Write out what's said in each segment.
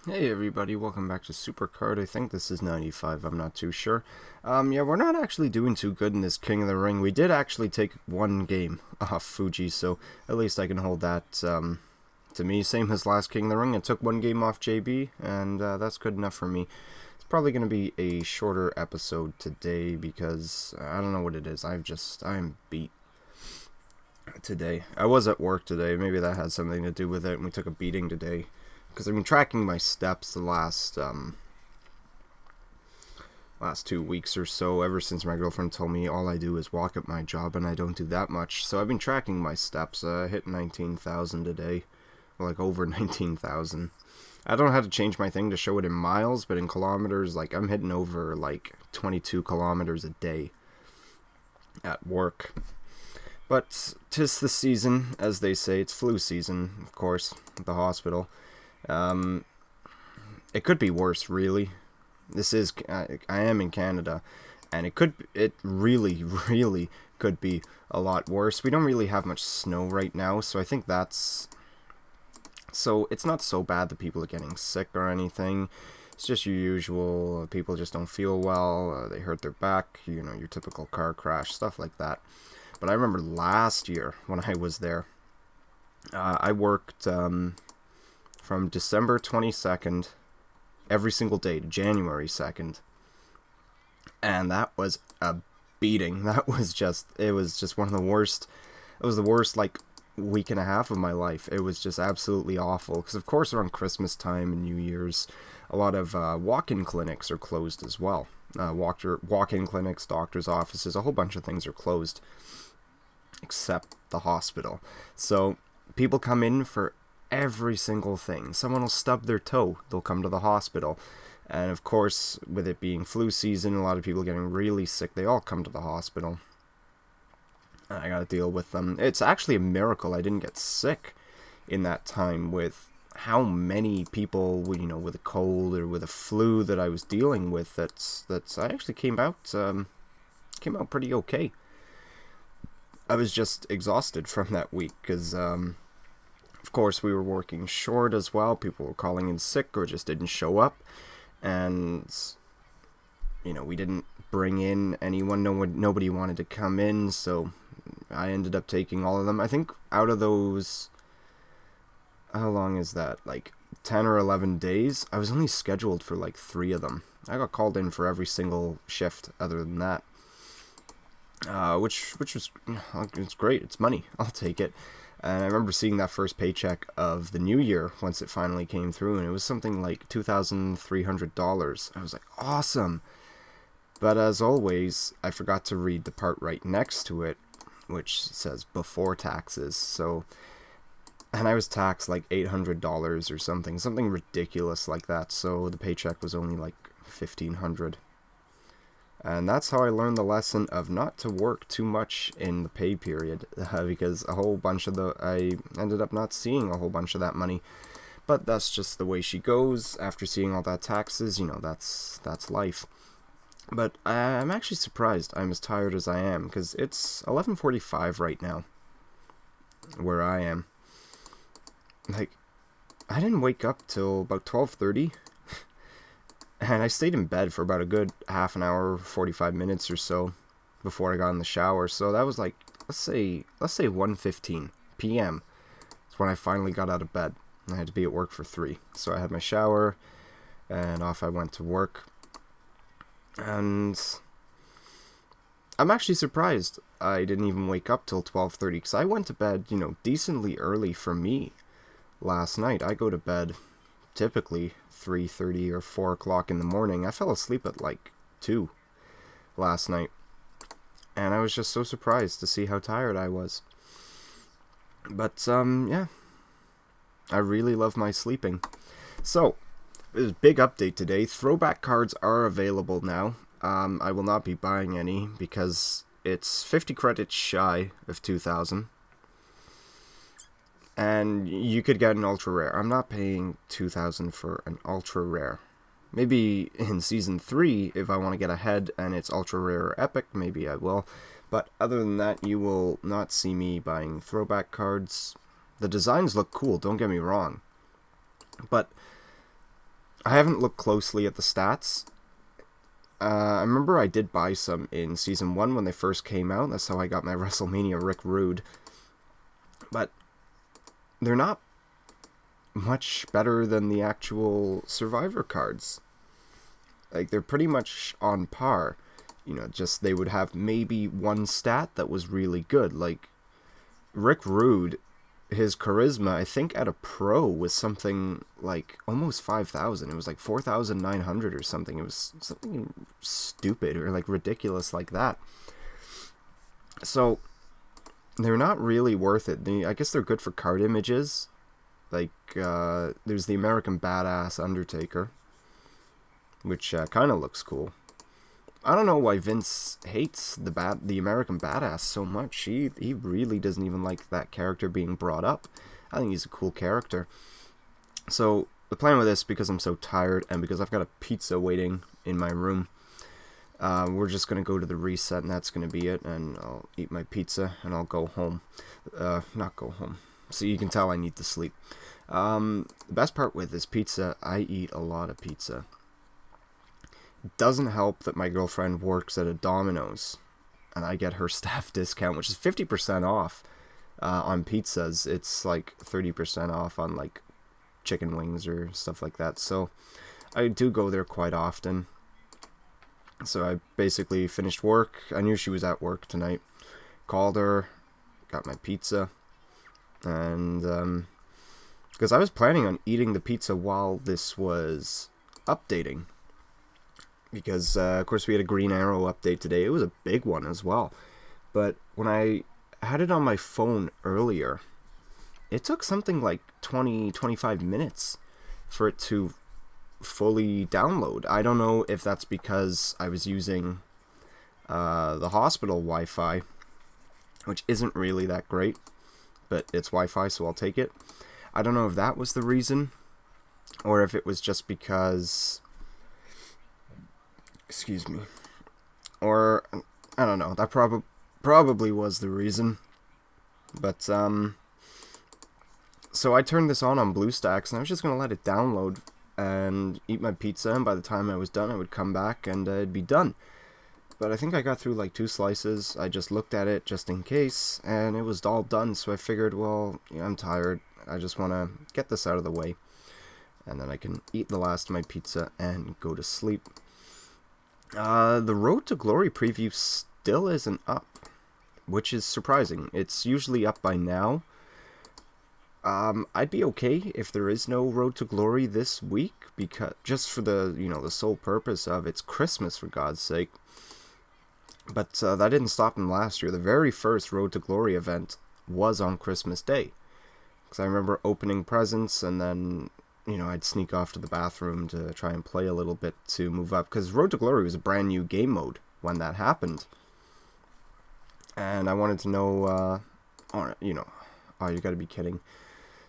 Hey everybody, welcome back to Supercard. I think this is 95, I'm not too sure. Yeah, we're not actually doing too good in this King of the Ring. We did actually take one game off Fuji, so at least I can hold that to me. Same as last King of the Ring, I took one game off JB, and that's good enough for me. It's probably going to be a shorter episode today because I don't know what it is. I'm beat today. I was at work today, maybe that had something to do with it, and we took a beating today. Because I've been tracking my steps the last 2 weeks or so, ever since my girlfriend told me all I do is walk at my job and I don't do that much. So I've been tracking my steps. I hit 19,000 today, like over 19,000. I don't know how to change my thing to show it in miles, but in kilometers, like I'm hitting over like 22 kilometers a day at work. But 'tis the season, as they say. It's flu season, of course, at the hospital. It could be worse, really. I am in Canada, and it really, really could be a lot worse. We don't really have much snow right now, so I think so it's not so bad that people are getting sick or anything. It's just your usual, people just don't feel well, they hurt their back, your typical car crash, stuff like that. But I remember last year when I was there, I worked, from December 22nd every single day to January 2nd. And that was a beating. It was just one of the worst. It was the worst, like, week and a half of my life. It was just absolutely awful. Because, of course, around Christmas time and New Year's, a lot of walk-in clinics are closed as well. Walk-in clinics, doctor's offices, a whole bunch of things are closed. Except the hospital. So, people come in for every single thing. Someone will stub their toe, they'll come to the hospital. And of course, with it being flu season, a lot of people getting really sick, they all come to the hospital. I gotta deal with them. It's actually a miracle I didn't get sick in that time with how many people, with a cold or with a flu that I was dealing with. I actually came out pretty okay. I was just exhausted from that week because of course, we were working short as well. People were calling in sick or just didn't show up. And, we didn't bring in anyone. Nobody wanted to come in, so I ended up taking all of them. I think out of those, how long is that? Like 10 or 11 days? I was only scheduled for like 3 of them. I got called in for every single shift other than that. Which was, it's great. It's money. I'll take it. And I remember seeing that first paycheck of the new year once it finally came through, and it was something like $2,300. I was like, awesome. But as always, I forgot to read the part right next to it, which says before taxes. And I was taxed like $800 or something ridiculous like that. So the paycheck was only like $1,500. And that's how I learned the lesson of not to work too much in the pay period, because I ended up not seeing a whole bunch of that money. But that's just the way she goes. After seeing all that taxes, that's life. But I'm actually surprised I'm as tired as I am, because it's 11:45 right now, where I am. Like, I didn't wake up till about 12:30. And I stayed in bed for about a good half an hour, 45 minutes or so before I got in the shower. So that was like, let's say 1:15 p.m. That's when I finally got out of bed. I had to be at work for 3. So I had my shower and off I went to work. And I'm actually surprised I didn't even wake up till 12:30 because I went to bed, decently early for me last night. I go to bed typically 3:30 or 4 o'clock in the morning. I fell asleep at like 2 last night. And I was just so surprised to see how tired I was. But, yeah. I really love my sleeping. So, there's a big update today. Throwback cards are available now. I will not be buying any because it's 50 credits shy of 2,000. And you could get an ultra rare. I'm not paying 2,000 for an ultra rare. Maybe in season 3, if I want to get ahead and it's ultra rare or epic, maybe I will. But other than that, you will not see me buying throwback cards. The designs look cool, don't get me wrong. But I haven't looked closely at the stats. I remember I did buy some in Season 1 when they first came out. That's how I got my WrestleMania Rick Rude. But they're not much better than the actual Survivor cards. Like, they're pretty much on par. You know, just they would have maybe one stat that was really good. Like, Rick Rude, his charisma, I think at a pro was something like almost 5,000. It was like 4,900 or something. It was something stupid or like ridiculous like that. So they're not really worth it. I guess they're good for card images. Like, there's the American Badass Undertaker, which kind of looks cool. I don't know why Vince hates the American Badass so much. He really doesn't even like that character being brought up. I think he's a cool character. So the plan with this, because I'm so tired and because I've got a pizza waiting in my room, we're just going to go to the reset and that's going to be it. And I'll eat my pizza and I'll go home. Not go home. So you can tell I need to sleep. The best part with this pizza, I eat a lot of pizza. It doesn't help that my girlfriend works at a Domino's and I get her staff discount, which is 50% off on pizzas. It's like 30% off on like chicken wings or stuff like that. So I do go there quite often. So I basically finished work. I knew she was at work tonight. Called her, got my pizza, and because I was planning on eating the pizza while this was updating. Because, of course, we had a Green Arrow update today. It was a big one as well. But when I had it on my phone earlier, it took something like 20-25 minutes for it to fully download. I don't know if that's because I was using the hospital Wi-Fi, which isn't really that great, but it's Wi-Fi, so I'll take it. I don't know if that was the reason, or if it was just because... Excuse me. Or, I don't know, that probably was the reason. But, so I turned this on BlueStacks, and I was just going to let it download and eat my pizza, and by the time I was done, I would come back, and it'd be done. But I think I got through like 2 slices. I just looked at it just in case, and it was all done, so I figured, well, yeah, I'm tired. I just want to get this out of the way, and then I can eat the last of my pizza and go to sleep. The Road to Glory preview still isn't up, which is surprising. It's usually up by now. I'd be okay if there is no Road to Glory this week, because just for the, you know, the sole purpose of it's Christmas, for God's sake. But that didn't stop them last year. The very first Road to Glory event was on Christmas Day, because I remember opening presents and then, you know, I'd sneak off to the bathroom to try and play a little bit to move up, because Road to Glory was a brand new game mode when that happened. And I wanted to know, you know, oh, you gotta be kidding.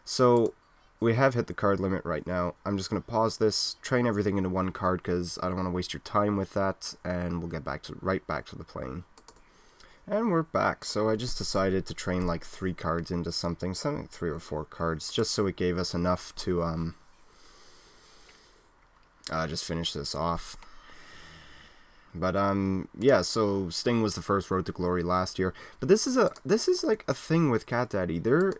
So, we have hit the card limit right now. I'm just gonna pause this, train everything into one card, because I don't want to waste your time with that, and we'll get right back to the playing. And we're back, so I just decided to train like 3 cards into something 3 or 4 cards, just so it gave us enough to, just finish this off. But yeah, so Sting was the first Road to Glory last year. But this is like a thing with Cat Daddy. They're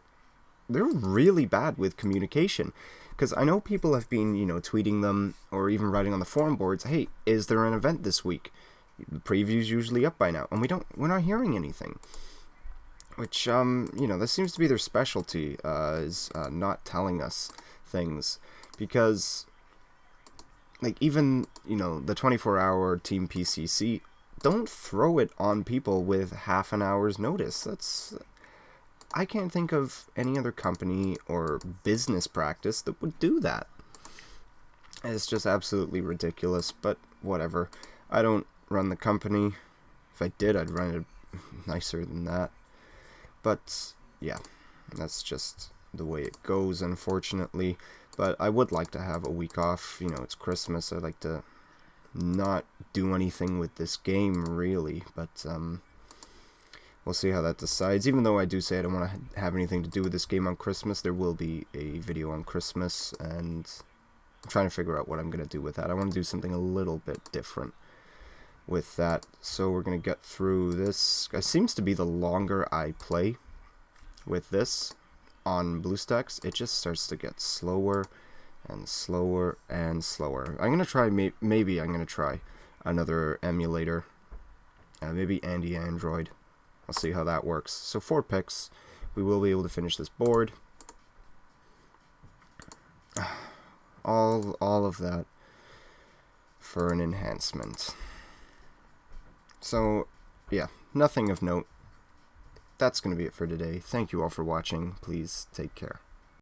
really bad with communication, because I know people have been, you know, tweeting them or even writing on the forum boards, hey, is there an event this week? The preview's usually up by now, and we're not hearing anything. Which, you know, this seems to be their specialty, is not telling us things. Because, like, even, you know, the 24-hour Team PCC, don't throw it on people with half an hour's notice. I can't think of any other company or business practice that would do that. It's just absolutely ridiculous, but whatever. I don't run the company. If I did, I'd run it nicer than that. But, yeah, that's just the way it goes, unfortunately. But I would like to have a week off. You know, it's Christmas. I'd like to not do anything with this game, really. But, we'll see how that decides. Even though I do say I don't want to have anything to do with this game on Christmas, there will be a video on Christmas, and I'm trying to figure out what I'm going to do with that. I want to do something a little bit different with that. So we're going to get through this. It seems to be the longer I play with this on BlueStacks, it just starts to get slower and slower and slower. I'm going to try, maybe I'm going to try another emulator. Maybe Andy Android. I'll see how that works. So 4 picks. We will be able to finish this board. All of that for an enhancement. So, yeah, nothing of note. That's going to be it for today. Thank you all for watching. Please take care.